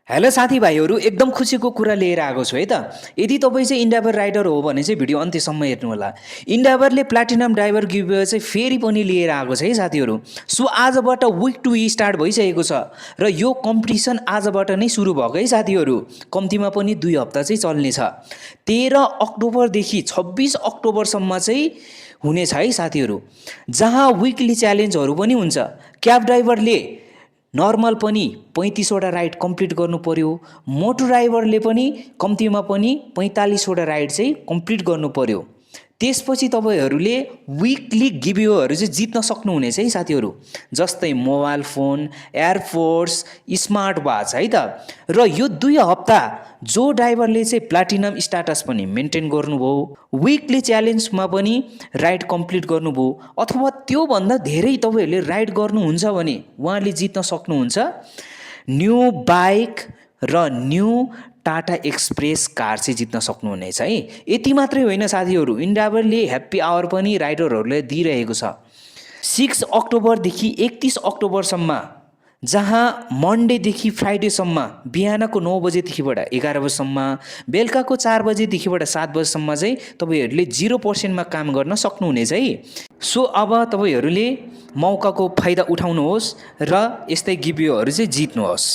Hello साथीभाइहरू, एकदम खुसीको कुरा लिएर आएको छु है त। यदि तपाईँ चाहिँ इन्डाइभर राइडर हो भने चाहिँ भिडियो अन्त्यसम्म हेर्नुहोला। इन्डाइभरले प्लाटिनम ड्राइभर गिभवे चाहिँ फेरि पनि लिएर आएको छ है साथीहरू। सो आजबाट विक 2 स्टार्ट भइसकेको छ र यो कम्पिटिसन आजबाट नै सुरु भएको है साथीहरू। कम्तीमा पनि 2 हप्ता चाहिँ चल्नेछ। 13 अक्टोबरदेखि 26 अक्टोबरसम्म चाहिँ हुनेछ है साथीहरू, जहाँ विकली च्यालेन्जहरू पनि हुन्छ। क्याब ड्राइभरले नर्मल पनि 35वटा राइड कम्प्लिट गर्नु पर्यो। मोटो ड्राइभरले पनि कम्तीमा पनि 45वटा राइड चाहिँ कम्प्लिट गर्नु पर्यो। त्यसपछि तपाईँहरूले विकली गिभवेहरू चाहिँ जित्न सक्नुहुनेछ है साथीहरू, जस्तै mobile phone, air force, smart watch है त। र यो 2 हप्ता जो ड्राइभरले चाहिँ प्लाटिनम स्टाटस पनि मेन्टेन गर्नुभयो, विकली च्यालेन्जमा पनि राइड कम्प्लिट गर्नुभयो, अथवा त्योभन्दा धेरै तपाईँहरूले राइड गर्नुहुन्छ भने उहाँले जित्न सक्नुहुन्छ न्यू बाइक र न्यू टाटा एक्सप्रेस कार चाहिँ जित्न सक्नुहुनेछ है। यति मात्रै होइन साथीहरू, इन्डाइभरले ह्याप्पी आवर पनि राइडरहरूलाई दिइरहेको छ 6 अक्टोबरदेखि 31 अक्टोबरसम्म, जहाँ मन्डेदेखि फ्राइडेसम्म बिहानको 9 बजेदेखिबाट 11 बजीसम्म, बेलुकाको 4 बजेदेखिबाट 7 बजीसम्म चाहिँ तपाईँहरूले 0%मा काम गर्न सक्नुहुनेछ है। सो अब तपाईँहरूले मौकाको फाइदा उठाउनुहोस् र यस्तै गिभवेहरू चाहिँ जित्नुहोस्।